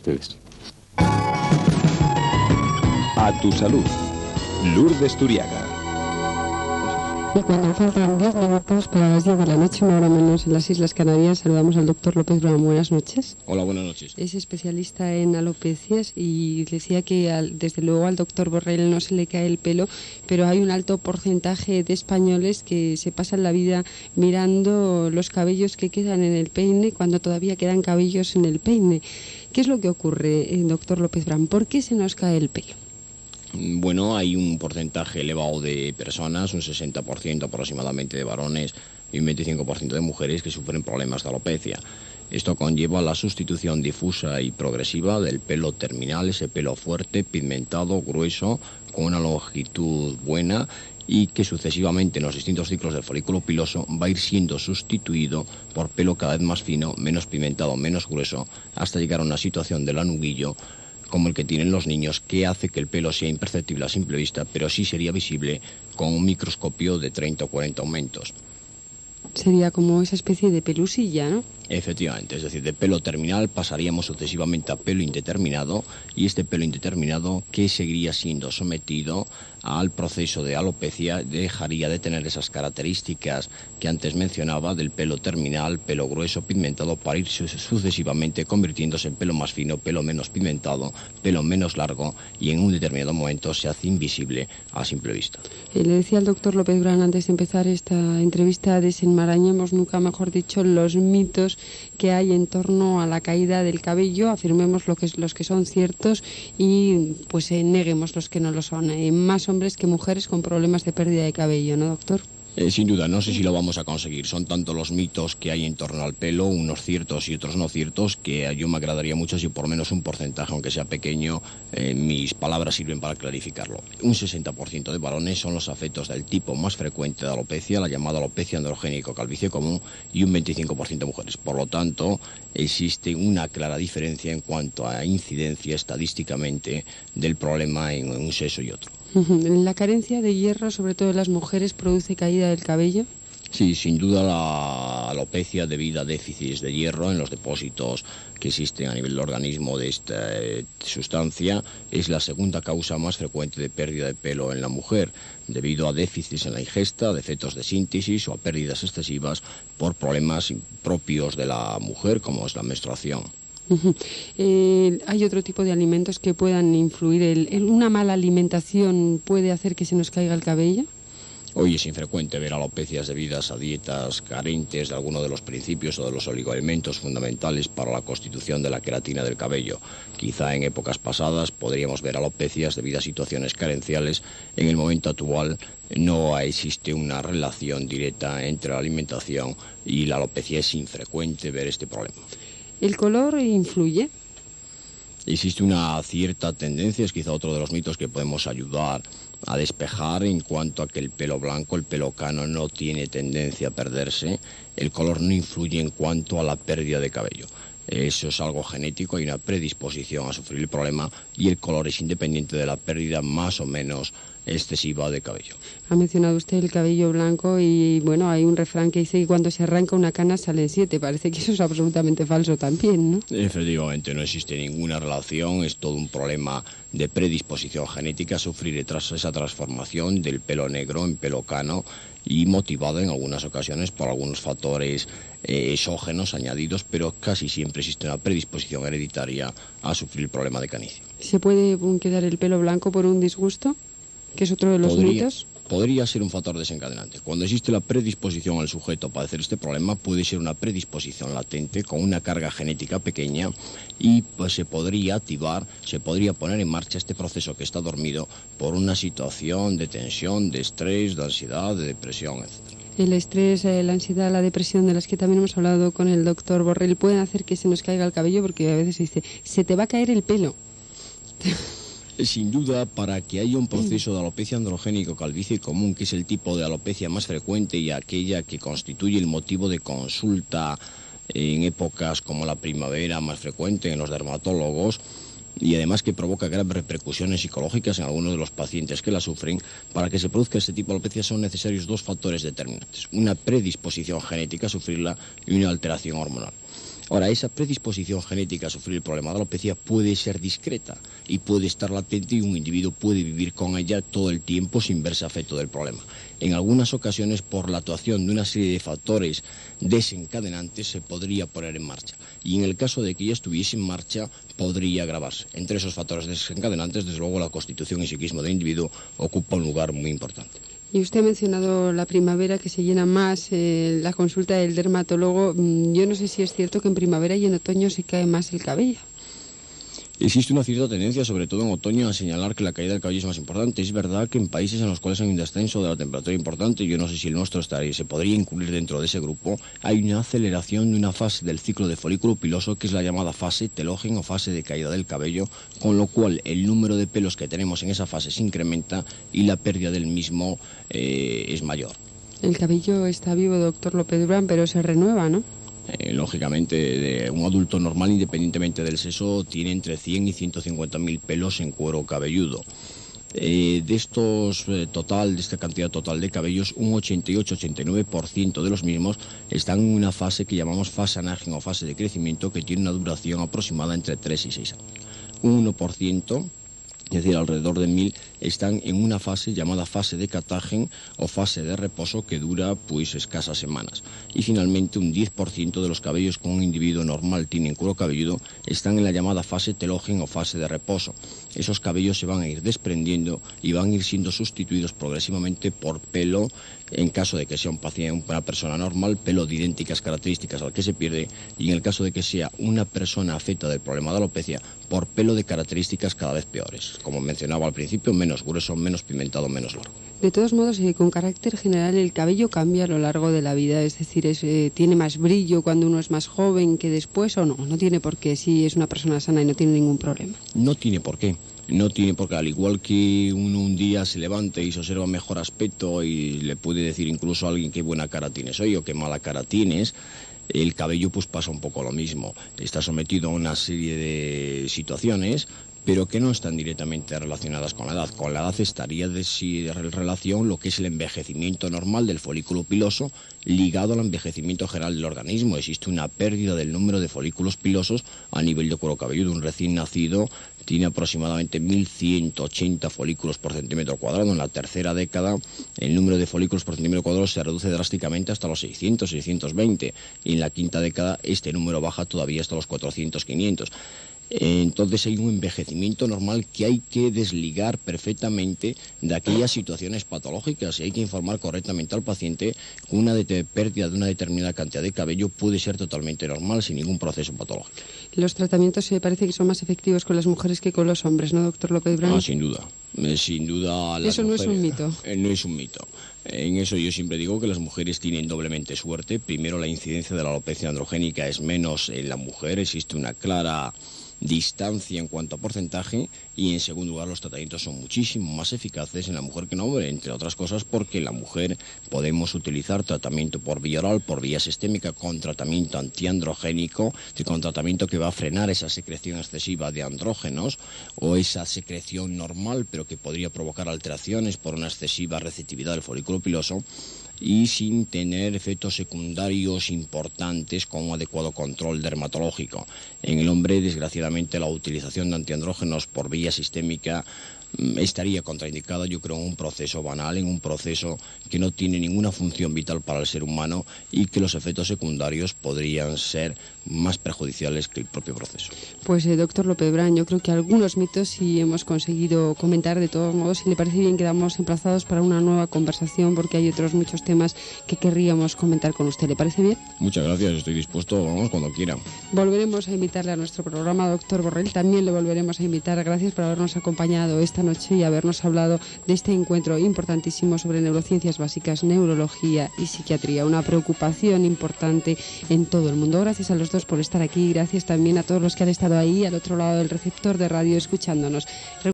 ustedes. A tu salud. Lourdes Turiaga. Y cuando faltan 10 minutos para las 10 de la noche, una hora menos en las Islas Canarias, saludamos al doctor López Brown. Buenas noches. Hola, buenas noches. Es especialista en alopecias y decía que desde luego al doctor Borrell no se le cae el pelo, pero hay un alto porcentaje de españoles que se pasan la vida mirando los cabellos que quedan en el peine cuando todavía quedan cabellos en el peine. ¿Qué es lo que ocurre, doctor López Brown? ¿Por qué se nos cae el pelo? Bueno, hay un porcentaje elevado de personas, un 60% aproximadamente de varones y un 25% de mujeres que sufren problemas de alopecia. Esto conlleva la sustitución difusa y progresiva del pelo terminal, ese pelo fuerte, pigmentado, grueso, con una longitud buena y que sucesivamente en los distintos ciclos del folículo piloso va a ir siendo sustituido por pelo cada vez más fino, menos pigmentado, menos grueso, hasta llegar a una situación del lanuguillo como el que tienen los niños, que hace que el pelo sea imperceptible a simple vista, pero sí sería visible con un microscopio de 30 o 40 aumentos. Sería como esa especie de pelusilla, ¿no? Efectivamente, es decir, de pelo terminal pasaríamos sucesivamente a pelo indeterminado, y este pelo indeterminado, que seguiría siendo sometido al proceso de alopecia, dejaría de tener esas características que antes mencionaba del pelo terminal, pelo grueso, pigmentado, para ir sucesivamente convirtiéndose en pelo más fino, pelo menos pigmentado, pelo menos largo, y en un determinado momento se hace invisible a simple vista. Le decía al doctor López Brown antes de empezar esta entrevista, desenmarañemos, nunca mejor dicho, los mitos que hay en torno a la caída del cabello, afirmemos los que son ciertos y pues neguemos los que no lo son. Más hombres que mujeres con problemas de pérdida de cabello, ¿no, doctor? Sin duda, no sé si lo vamos a conseguir. Son tanto los mitos que hay en torno al pelo, unos ciertos y otros no ciertos, que yo me agradaría mucho si por lo menos un porcentaje, aunque sea pequeño, mis palabras sirven para clarificarlo. Un 60% de varones son los afectos del tipo más frecuente de alopecia, la llamada alopecia androgénica calvicie común, y un 25% de mujeres. Por lo tanto, existe una clara diferencia en cuanto a incidencia estadísticamente del problema en un sexo y otro. ¿La carencia de hierro, sobre todo en las mujeres, produce caída del cabello? Sí, sin duda la alopecia debido a déficits de hierro en los depósitos que existen a nivel del organismo de esta sustancia es la segunda causa más frecuente de pérdida de pelo en la mujer, debido a déficits en la ingesta, defectos de síntesis o a pérdidas excesivas por problemas propios de la mujer, como es la menstruación. ¿Hay otro tipo de alimentos que puedan influir? ¿Una mala alimentación puede hacer que se nos caiga el cabello? Hoy es infrecuente ver alopecias debidas a dietas carentes de alguno de los principios o de los oligoelementos fundamentales para la constitución de la queratina del cabello. Quizá en épocas pasadas podríamos ver alopecias debido a situaciones carenciales. En el momento actual no existe una relación directa entre la alimentación y la alopecia. Es infrecuente ver este problema. ¿El color influye? Existe una cierta tendencia, es quizá otro de los mitos que podemos ayudar a despejar en cuanto a que el pelo blanco, el pelo cano, no tiene tendencia a perderse. El color no influye en cuanto a la pérdida de cabello. Eso es algo genético, hay una predisposición a sufrir el problema y el color es independiente de la pérdida más o menos excesiva de cabello. Ha mencionado usted el cabello blanco y bueno, hay un refrán que dice que cuando se arranca una cana salen 7. Parece que eso es absolutamente falso también, ¿no? Efectivamente, no existe ninguna relación, es todo un problema de predisposición genética a sufrir tras esa transformación del pelo negro en pelo cano y motivado en algunas ocasiones por algunos factores exógenos añadidos, pero casi siempre existe una predisposición hereditaria a sufrir el problema de canicie. ¿Se puede quedar el pelo blanco por un disgusto? Que es otro de los mitos. Podría ser un factor desencadenante. Cuando existe la predisposición al sujeto a padecer este problema, puede ser una predisposición latente con una carga genética pequeña y pues se podría activar, se podría poner en marcha este proceso que está dormido por una situación de tensión, de estrés, de ansiedad, de depresión, etc. El estrés, la ansiedad, la depresión, de las que también hemos hablado con el doctor Borrell, pueden hacer que se nos caiga el cabello, porque a veces se dice, se te va a caer el pelo. Sin duda, para que haya un proceso de alopecia androgénica calvicie común, que es el tipo de alopecia más frecuente y aquella que constituye el motivo de consulta en épocas como la primavera, más frecuente en los dermatólogos, y además que provoca graves repercusiones psicológicas en algunos de los pacientes que la sufren, para que se produzca este tipo de alopecia son necesarios dos factores determinantes: una predisposición genética a sufrirla y una alteración hormonal. Ahora, esa predisposición genética a sufrir el problema de alopecia puede ser discreta y puede estar latente y un individuo puede vivir con ella todo el tiempo sin verse afecto del problema. En algunas ocasiones, por la actuación de una serie de factores desencadenantes, se podría poner en marcha. Y en el caso de que ya estuviese en marcha, podría agravarse. Entre esos factores desencadenantes, desde luego, la constitución y psiquismo del individuo ocupa un lugar muy importante. Y usted ha mencionado la primavera, que se llena más la consulta del dermatólogo. Yo no sé si es cierto que en primavera y en otoño se cae más el cabello. Existe una cierta tendencia, sobre todo en otoño, a señalar que la caída del cabello es más importante. Es verdad que en países en los cuales hay un descenso de la temperatura importante, yo no sé si el nuestro se podría incluir dentro de ese grupo, hay una aceleración de una fase del ciclo de folículo piloso, que es la llamada fase telógena o fase de caída del cabello, con lo cual el número de pelos que tenemos en esa fase se incrementa y la pérdida del mismo es mayor. El cabello está vivo, doctor López Durán, pero se renueva, ¿no? Lógicamente, un adulto normal, independientemente del sexo, tiene entre 100 y 150.000 pelos en cuero cabelludo. De esta cantidad total de cabellos, un 88-89% de los mismos están en una fase que llamamos fase anágena o fase de crecimiento, que tiene una duración aproximada entre 3 y 6 años. Un 1%, es decir, alrededor de 1.000, están en una fase llamada fase de catágen o fase de reposo, que dura pues escasas semanas. Y finalmente un 10% de los cabellos que un individuo normal tiene en cuero cabelludo están en la llamada fase telógena o fase de reposo. Esos cabellos se van a ir desprendiendo y van a ir siendo sustituidos progresivamente por pelo, en caso de que sea una persona normal, pelo de idénticas características al que se pierde, y en el caso de que sea una persona afecta del problema de alopecia, por pelo de características cada vez peores. Como mencionaba al principio, menos grueso, menos pimentado, menos largo. De todos modos, con carácter general, el cabello cambia a lo largo de la vida, es decir, tiene más brillo cuando uno es más joven que después, ¿o no? No tiene por qué, si es una persona sana y no tiene ningún problema. No tiene por qué. No tiene por qué, al igual que uno un día se levanta y se observa mejor aspecto y le puede decir incluso a alguien qué buena cara tienes hoy o qué mala cara tienes, el cabello pues pasa un poco lo mismo. Está sometido a una serie de situaciones, pero que no están directamente relacionadas con la edad. Con la edad estaría de relación lo que es el envejecimiento normal del folículo piloso ligado al envejecimiento general del organismo. Existe una pérdida del número de folículos pilosos a nivel de cuero cabelludo. Un recién nacido tiene aproximadamente 1.180 folículos por centímetro cuadrado. En la tercera década el número de folículos por centímetro cuadrado se reduce drásticamente hasta los 600, 620, y en la quinta década este número baja todavía hasta los 400, 500. Entonces hay un envejecimiento normal que hay que desligar perfectamente de aquellas situaciones patológicas, y hay que informar correctamente al paciente que una pérdida de una determinada cantidad de cabello puede ser totalmente normal sin ningún proceso patológico. Los tratamientos se parece que son más efectivos con las mujeres que con los hombres, ¿no, doctor López Durán? Sin duda. Sin duda. Eso no es un mito. No es un mito. En eso yo siempre digo que las mujeres tienen doblemente suerte. Primero, la incidencia de la alopecia androgénica es menos en la mujer, existe una clara distancia en cuanto a porcentaje, y en segundo lugar los tratamientos son muchísimo más eficaces en la mujer que en el hombre, entre otras cosas porque en la mujer podemos utilizar tratamiento por vía oral, por vía sistémica, con tratamiento antiandrogénico, con tratamiento que va a frenar esa secreción excesiva de andrógenos o esa secreción normal pero que podría provocar alteraciones por una excesiva receptividad del folículo piloso, y sin tener efectos secundarios importantes con un adecuado control dermatológico. En el hombre, desgraciadamente, la utilización de antiandrógenos por vía sistémica estaría contraindicada, yo creo, en un proceso banal, en un proceso que no tiene ninguna función vital para el ser humano y que los efectos secundarios podrían ser más perjudiciales que el propio proceso. Pues doctor López Durán, yo creo que algunos mitos sí hemos conseguido comentar. De todos modos, si le parece bien, quedamos emplazados para una nueva conversación, porque hay otros muchos temas que querríamos comentar con usted. ¿Le parece bien? Muchas gracias, estoy dispuesto, vamos, cuando quiera. Volveremos a invitarle a nuestro programa, doctor Borrell, también le volveremos a invitar. Gracias por habernos acompañado esta noche y habernos hablado de este encuentro importantísimo sobre neurociencias básicas, neurología y psiquiatría, una preocupación importante en todo el mundo. Gracias a los dos por estar aquí, gracias también a todos los que han estado ahí al otro lado del receptor de radio escuchándonos.